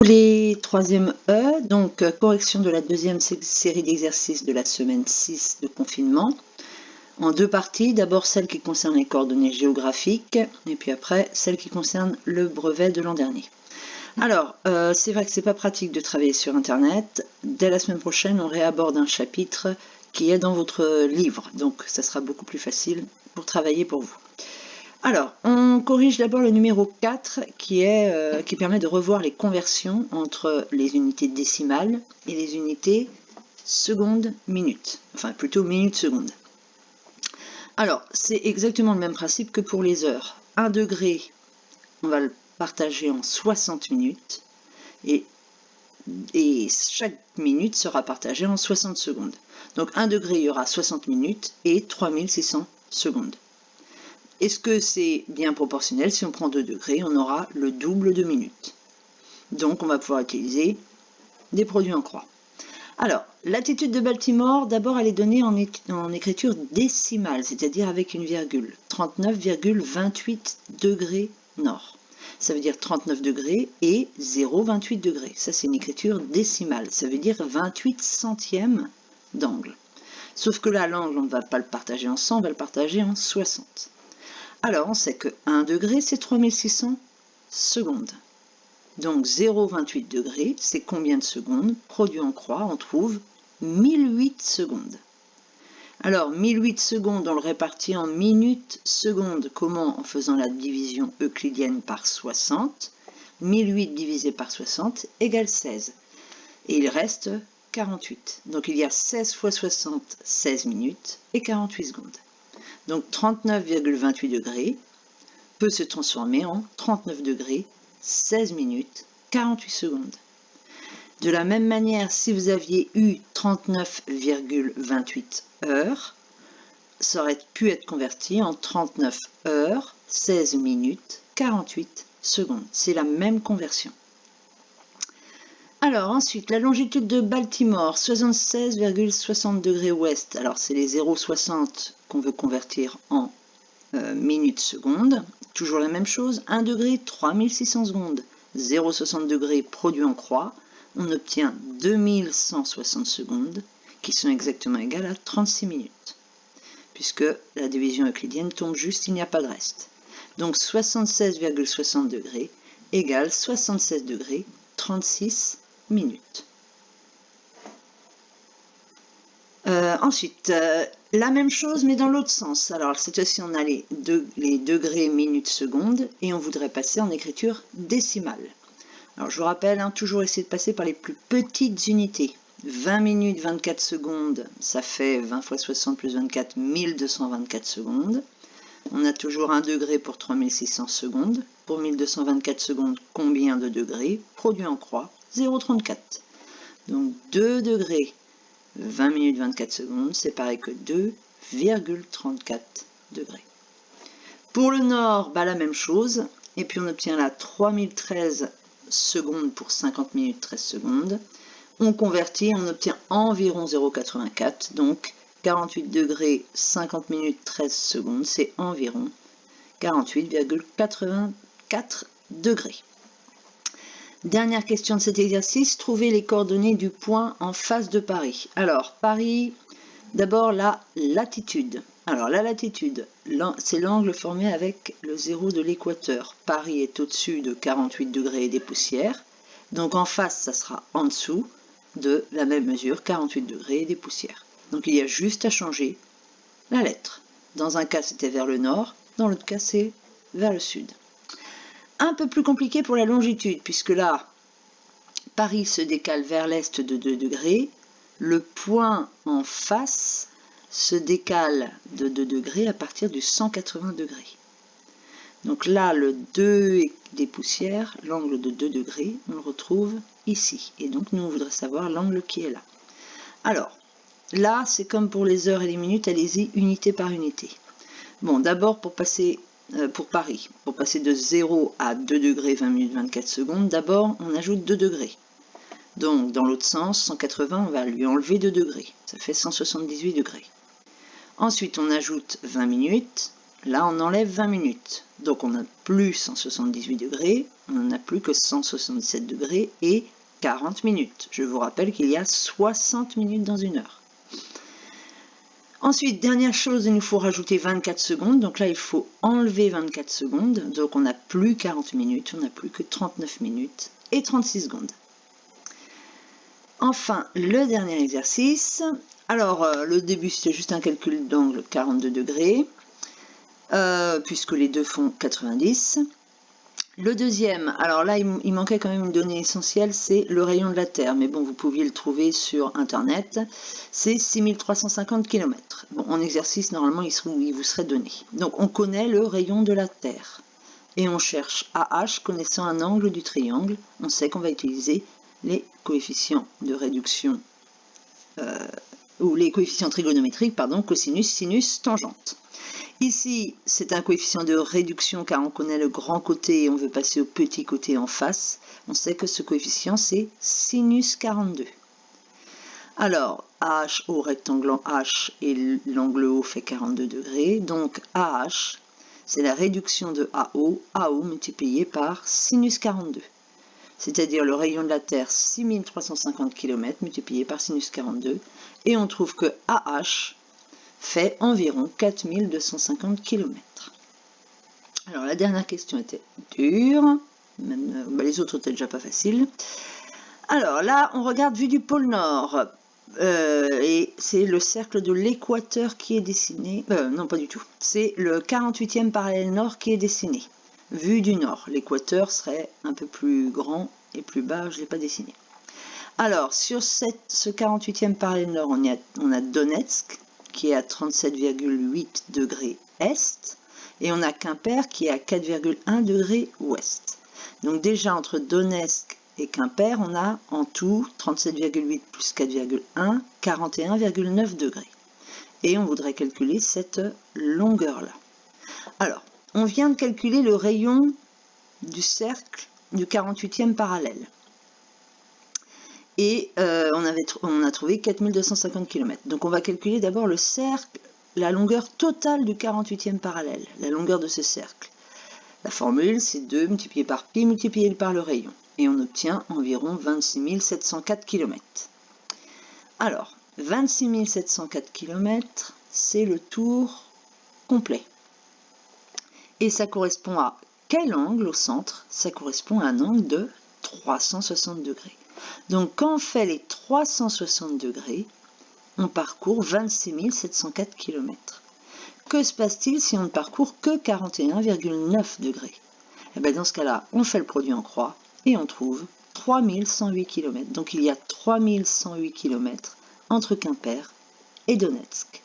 Les troisième E, donc correction de la deuxième série d'exercices de la semaine 6 de confinement, en deux parties. D'abord celle qui concerne les coordonnées géographiques, et puis après celle qui concerne le brevet de l'an dernier. Alors, c'est vrai que c'est pas pratique de travailler sur Internet. Dès la semaine prochaine, on réaborde un chapitre qui est dans votre livre, donc ça sera beaucoup plus facile pour travailler pour vous. Alors, on corrige d'abord le numéro 4 qui permet de revoir les conversions entre les unités décimales et les unités secondes-minutes, enfin plutôt minutes-secondes. Alors, c'est exactement le même principe que pour les heures. 1 degré, on va le partager en 60 minutes et chaque minute sera partagée en 60 secondes. Donc 1 degré, il y aura 60 minutes et 3600 secondes. Est-ce que c'est bien proportionnel? Si on prend 2 degrés, on aura le double de minutes. Donc, on va pouvoir utiliser des produits en croix. Alors, latitude de Baltimore, d'abord, elle est donnée en écriture décimale, c'est-à-dire avec une virgule. 39,28 degrés nord. Ça veut dire 39 degrés et 0,28 degrés. Ça, c'est une écriture décimale. Ça veut dire 28 centièmes d'angle. Sauf que là, l'angle, on ne va pas le partager en 100, on va le partager en 60. Alors, on sait que 1 degré, c'est 3600 secondes. Donc, 0,28 degrés, c'est combien de secondes? Produit en croix, on trouve 1008 secondes. Alors, 1008 secondes, on le répartit en minutes secondes. Comment? En faisant la division euclidienne par 60. 1008 divisé par 60 égale 16. Et il reste 48. Donc, il y a 16 fois 60, 16 minutes et 48 secondes. Donc 39,28 degrés peut se transformer en 39 degrés, 16 minutes, 48 secondes. De la même manière, si vous aviez eu 39,28 heures, ça aurait pu être converti en 39 heures, 16 minutes, 48 secondes. C'est la même conversion. Alors ensuite, la longitude de Baltimore, 76,60 degrés ouest. Alors c'est les 0,60 qu'on veut convertir en minutes secondes. Toujours la même chose, 1 degré, 3600 secondes. 0,60 degrés produit en croix. On obtient 2160 secondes qui sont exactement égales à 36 minutes. Puisque la division euclidienne tombe juste, il n'y a pas de reste. Donc 76,60 degrés égale 76 degrés, 36 minutes. Ensuite, la même chose mais dans l'autre sens. Alors cette fois-ci on a les degrés, minutes, secondes et on voudrait passer en écriture décimale. Alors je vous rappelle, toujours essayer de passer par les plus petites unités. 20 minutes, 24 secondes, ça fait 20 fois 60 plus 24, 1224 secondes. On a toujours 1 degré pour 3600 secondes. Pour 1224 secondes, combien de degrés? Produit en croix, 0,34. Donc 2 degrés, 20 minutes 24 secondes, c'est pareil que 2,34 degrés. Pour le nord, la même chose. Et puis on obtient là 3013 secondes pour 50 minutes 13 secondes. On convertit, on obtient environ 0,84. Donc 48 degrés, 50 minutes 13 secondes, c'est environ 48,84 degrés. Dernière question de cet exercice, trouver les coordonnées du point en face de Paris. Alors, Paris, d'abord la latitude. Alors, la latitude, c'est l'angle formé avec le zéro de l'équateur. Paris est au-dessus de 48 degrés et des poussières. Donc, en face, ça sera en dessous de la même mesure, 48 degrés et des poussières. Donc, il y a juste à changer la lettre. Dans un cas, c'était vers le nord. Dans l'autre cas, c'est vers le sud. Un peu plus compliqué pour la longitude, puisque là, Paris se décale vers l'est de 2 degrés. Le point en face se décale de 2 degrés à partir du 180 degrés. Donc là, le 2 des poussières, l'angle de 2 degrés, on le retrouve ici. Et donc, nous, on voudrait savoir l'angle qui est là. Alors, là, c'est comme pour les heures et les minutes, allez-y unité par unité. Bon, d'abord, pour Paris, pour passer de 0 à 2 degrés 20 minutes 24 secondes, d'abord, on ajoute 2 degrés. Donc, dans l'autre sens, 180, on va lui enlever 2 degrés. Ça fait 178 degrés. Ensuite, on ajoute 20 minutes. Là, on enlève 20 minutes. Donc, on n'a plus 178 degrés, on n'en a plus que 167 degrés et 40 minutes. Je vous rappelle qu'il y a 60 minutes dans une heure. Ensuite, dernière chose, il nous faut rajouter 24 secondes. Donc là, il faut enlever 24 secondes. Donc, on n'a plus 40 minutes, on n'a plus que 39 minutes et 36 secondes. Enfin, le dernier exercice. Alors, le début, c'était juste un calcul d'angle 42 degrés. Puisque les deux font 90. Le deuxième, alors là, il manquait quand même une donnée essentielle, c'est le rayon de la Terre. Mais bon, vous pouviez le trouver sur Internet. C'est 6350 km. Bon, en exercice, normalement, il vous serait donné. Donc, on connaît le rayon de la Terre. Et on cherche AH connaissant un angle du triangle. On sait qu'on va utiliser les coefficients de réduction, ou les coefficients trigonométriques, pardon, cosinus, sinus, tangente. Ici, c'est un coefficient de réduction car on connaît le grand côté et on veut passer au petit côté en face. On sait que ce coefficient, c'est sinus 42. Alors, AH au rectangle en H et l'angle haut fait 42 degrés. Donc, AH, c'est la réduction de AO multiplié par sinus 42. C'est-à-dire le rayon de la Terre, 6350 km multiplié par sinus 42. Et on trouve que AH fait environ 4250 km. Alors la dernière question était dure, même, les autres étaient déjà pas faciles. Alors là, on regarde vue du pôle Nord, et c'est le cercle de l'équateur qui est dessiné, non pas du tout, c'est le 48e parallèle nord qui est dessiné, vue du Nord. L'équateur serait un peu plus grand et plus bas, je ne l'ai pas dessiné. Alors, sur ce 48e parallèle nord, on a Donetsk, qui est à 37,8 degrés est, et on a Quimper qui est à 4,1 degrés ouest. Donc déjà, entre Donetsk et Quimper, on a en tout 37,8 plus 4,1, 41,9 degrés. Et on voudrait calculer cette longueur-là. Alors, on vient de calculer le rayon du cercle du 48e parallèle. Et on a trouvé 4250 km. Donc on va calculer d'abord le cercle, la longueur totale du 48e parallèle, la longueur de ce cercle. La formule, c'est 2 multiplié par pi multiplié par le rayon. Et on obtient environ 26 704 km. Alors, 26 704 km, c'est le tour complet. Et ça correspond à quel angle au centre? Ça correspond à un angle de 360 degrés. Donc, quand on fait les 360 degrés, on parcourt 26 704 km. Que se passe-t-il si on ne parcourt que 41,9 degrés? Et bien dans ce cas-là, on fait le produit en croix et on trouve 3108 km. Donc, il y a 3108 km entre Quimper et Donetsk.